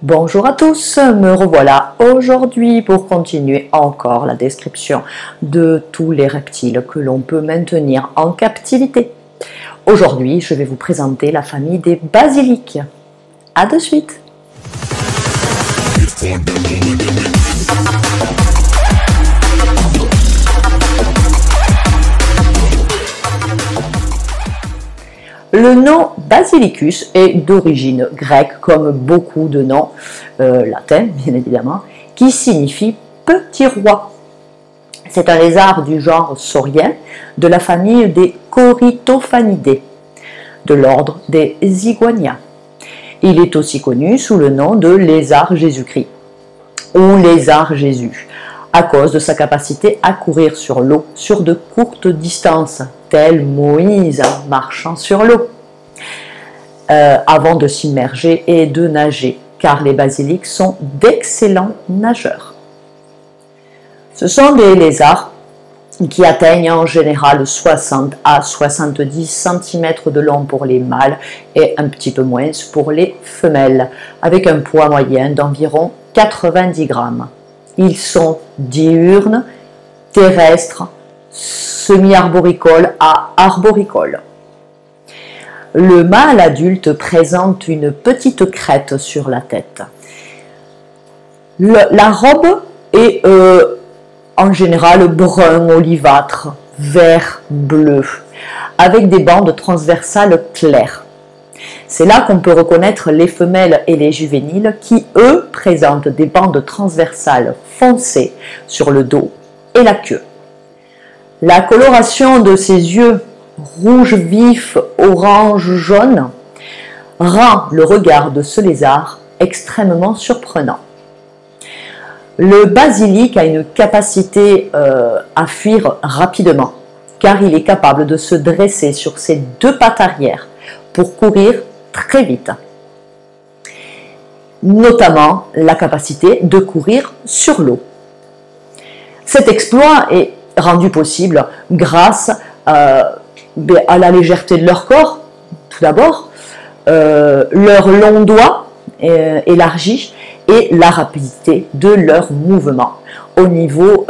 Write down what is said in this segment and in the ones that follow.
Bonjour à tous, me revoilà aujourd'hui pour continuer encore la description de tous les reptiles que l'on peut maintenir en captivité. Aujourd'hui, je vais vous présenter la famille des basiliques. A de suite. Le nom Basilicus est d'origine grecque, comme beaucoup de noms latins, bien évidemment, qui signifie petit roi. C'est un lézard du genre saurien, de la famille des Corythophanidae, de l'ordre des Iguania. Il est aussi connu sous le nom de lézard Jésus-Christ, ou lézard Jésus, à cause de sa capacité à courir sur l'eau sur de courtes distances, tel Moïse marchant sur l'eau, avant de s'immerger et de nager, car les basiliques sont d'excellents nageurs. Ce sont des lézards qui atteignent en général 60 à 70 cm de long pour les mâles et un petit peu moins pour les femelles, avec un poids moyen d'environ 90 grammes. Ils sont diurnes, terrestres, semi-arboricoles à arboricoles. Le mâle adulte présente une petite crête sur la tête. La robe est en général brun olivâtre, vert, bleu, avec des bandes transversales claires. C'est là qu'on peut reconnaître les femelles et les juvéniles qui, eux, présentent des bandes transversales foncées sur le dos et la queue. La coloration de ses yeux rouge vif, orange, jaune rend le regard de ce lézard extrêmement surprenant. Le basilic a une capacité à fuir rapidement, car il est capable de se dresser sur ses deux pattes arrière pour courir très vite. Notamment la capacité de courir sur l'eau. Cet exploit est rendu possible grâce à la légèreté de leur corps, tout d'abord, leurs longs doigts élargis et la rapidité de leurs mouvements au niveau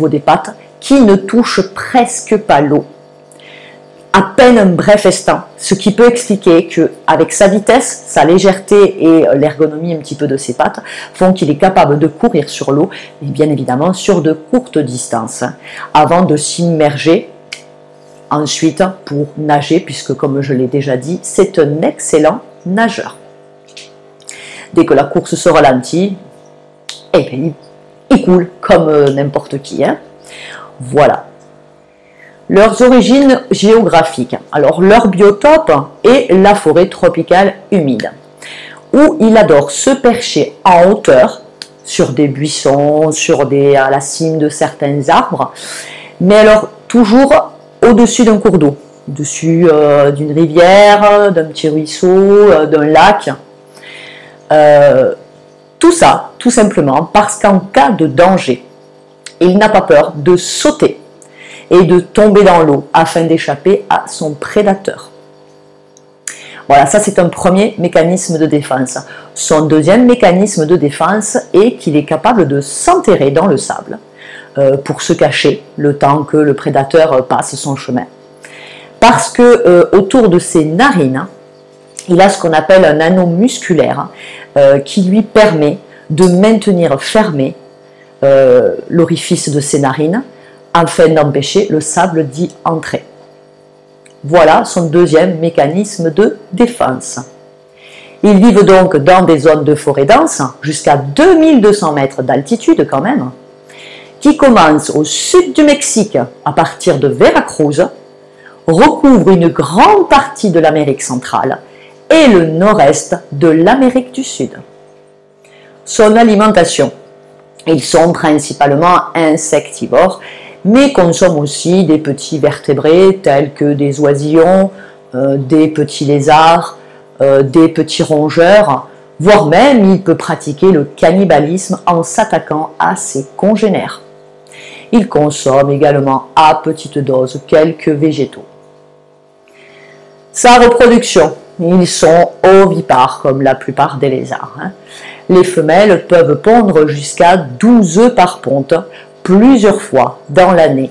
des pattes qui ne touchent presque pas l'eau. À peine un bref instant, ce qui peut expliquer qu'avec sa vitesse, sa légèreté et l'ergonomie un petit peu de ses pattes font qu'il est capable de courir sur l'eau, et bien évidemment sur de courtes distances, avant de s'immerger ensuite pour nager, puisque comme je l'ai déjà dit, c'est un excellent nageur. Dès que la course se ralentit, eh bien, il coule comme n'importe qui. Voilà. Leurs origines géographiques. Alors, leur biotope est la forêt tropicale humide, où il adore se percher en hauteur, sur des buissons, à la cime de certains arbres, mais alors toujours au-dessus d'un cours d'eau, au-dessus d'une rivière, d'un petit ruisseau, d'un lac. Tout ça, tout simplement, parce qu'en cas de danger, il n'a pas peur de sauter et de tomber dans l'eau afin d'échapper à son prédateur. Voilà, ça c'est un premier mécanisme de défense. Son deuxième mécanisme de défense est qu'il est capable de s'enterrer dans le sable pour se cacher le temps que le prédateur passe son chemin. Parce que autour de ses narines, il a ce qu'on appelle un anneau musculaire qui lui permet de maintenir fermé l'orifice de ses narines afin d'empêcher le sable d'y entrer. Voilà son deuxième mécanisme de défense. Ils vivent donc dans des zones de forêt dense, jusqu'à 2200 mètres d'altitude quand même, qui commencent au sud du Mexique à partir de Veracruz, recouvrent une grande partie de l'Amérique centrale et le nord-est de l'Amérique du Sud. Son alimentation. Ils sont principalement insectivores, mais consomment aussi des petits vertébrés tels que des oisillons, des petits lézards, des petits rongeurs, voire même il peut pratiquer le cannibalisme en s'attaquant à ses congénères. Il consomme également à petite dose quelques végétaux. Sa reproduction. Ils sont ovipares comme la plupart des lézards. Les femelles peuvent pondre jusqu'à 12 œufs par ponte plusieurs fois dans l'année,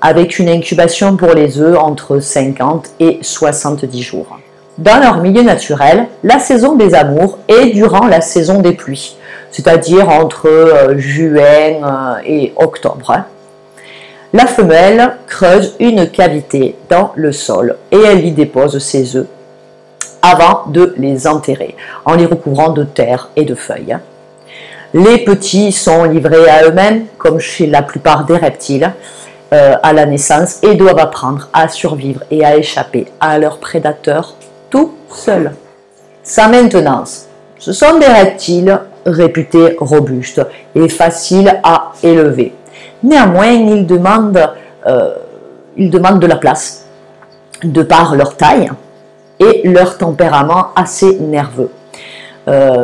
avec une incubation pour les œufs entre 50 et 70 jours. Dans leur milieu naturel, la saison des amours est durant la saison des pluies, c'est-à-dire entre juin et octobre. La femelle creuse une cavité dans le sol et elle y dépose ses œufs avant de les enterrer, en les recouvrant de terre et de feuilles. Les petits sont livrés à eux-mêmes, comme chez la plupart des reptiles, à la naissance, et doivent apprendre à survivre et à échapper à leurs prédateurs tout seuls. Sa maintenance. Ce sont des reptiles réputés robustes et faciles à élever. Néanmoins, ils demandent de la place, de par leur taille et leur tempérament assez nerveux,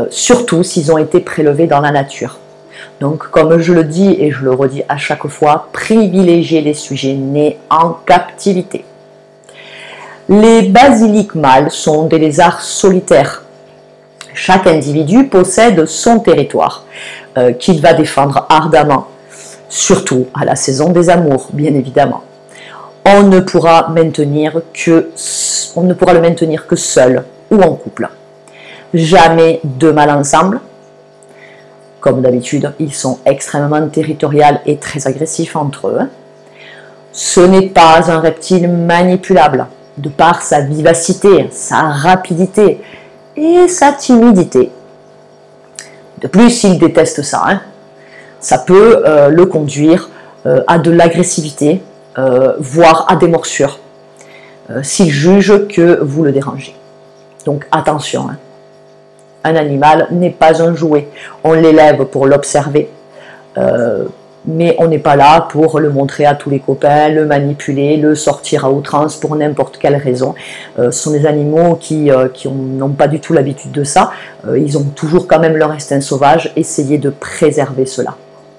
surtout s'ils ont été prélevés dans la nature. Donc, comme je le dis et je le redis à chaque fois, privilégiez les sujets nés en captivité. Les basiliques mâles sont des lézards solitaires. Chaque individu possède son territoire qu'il va défendre ardemment, surtout à la saison des amours, bien évidemment. On ne pourra le maintenir que seul ou en couple. Jamais deux mâles ensemble. Comme d'habitude, ils sont extrêmement territoriaux et très agressifs entre eux. Ce n'est pas un reptile manipulable, de par sa vivacité, sa rapidité et sa timidité. De plus, il déteste ça. Ça peut le conduire à de l'agressivité, voire à des morsures, s'il juge que vous le dérangez. Donc attention, un animal n'est pas un jouet. On l'élève pour l'observer, mais on n'est pas là pour le montrer à tous les copains, le manipuler, le sortir à outrance pour n'importe quelle raison. Ce sont des animaux qui n'ont pas du tout l'habitude de ça. Ils ont toujours quand même leur instinct sauvage. Essayez de préserver cela,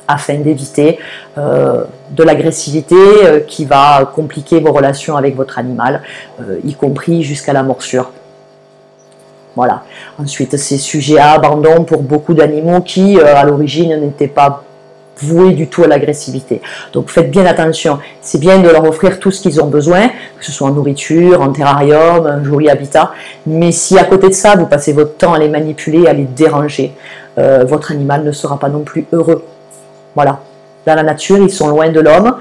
afin d'éviter de l'agressivité qui va compliquer vos relations avec votre animal, y compris jusqu'à la morsure. Voilà. Ensuite, c'est sujet à abandon pour beaucoup d'animaux qui, à l'origine, n'étaient pas voués du tout à l'agressivité. Donc faites bien attention. C'est bien de leur offrir tout ce qu'ils ont besoin, que ce soit en nourriture, en terrarium, un joli habitat. Mais si à côté de ça, vous passez votre temps à les manipuler, à les déranger, votre animal ne sera pas non plus heureux. Voilà. Dans la nature, ils sont loin de l'homme.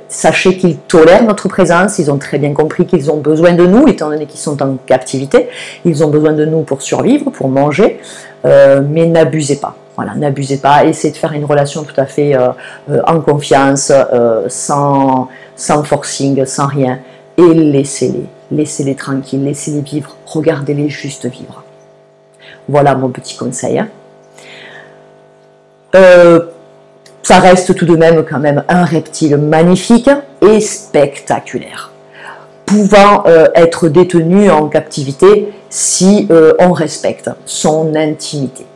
Sachez qu'ils tolèrent notre présence. Ils ont très bien compris qu'ils ont besoin de nous, étant donné qu'ils sont en captivité. Ils ont besoin de nous pour survivre, pour manger. Mais n'abusez pas. Voilà, n'abusez pas. Essayez de faire une relation tout à fait en confiance, sans forcing, sans rien. Et laissez-les. Laissez-les tranquilles. Laissez-les vivre. Regardez-les juste vivre. Voilà mon petit conseil. Ça reste tout de même quand même un reptile magnifique et spectaculaire, pouvant être détenu en captivité si on respecte son intimité.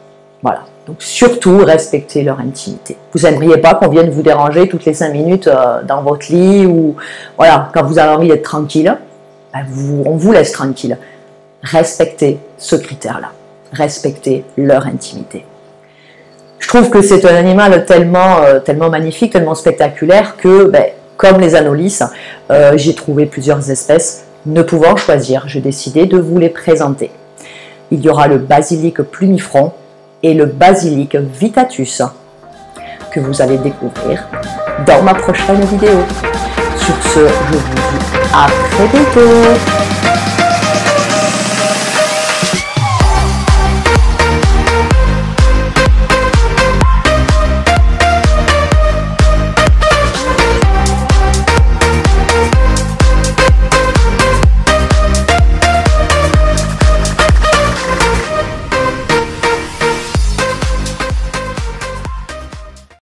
Voilà, donc surtout respectez leur intimité. Vous n'aimeriez pas qu'on vienne vous déranger toutes les 5 minutes dans votre lit, ou voilà, quand vous avez envie d'être tranquille, ben on vous laisse tranquille. Respectez ce critère-là, respectez leur intimité. Je trouve que c'est un animal tellement magnifique, tellement spectaculaire que, comme les anolis, j'ai trouvé plusieurs espèces. Ne pouvant choisir, j'ai décidé de vous les présenter. Il y aura le basilic plumifront et le basilic vittatus que vous allez découvrir dans ma prochaine vidéo. Sur ce, je vous dis à très bientôt.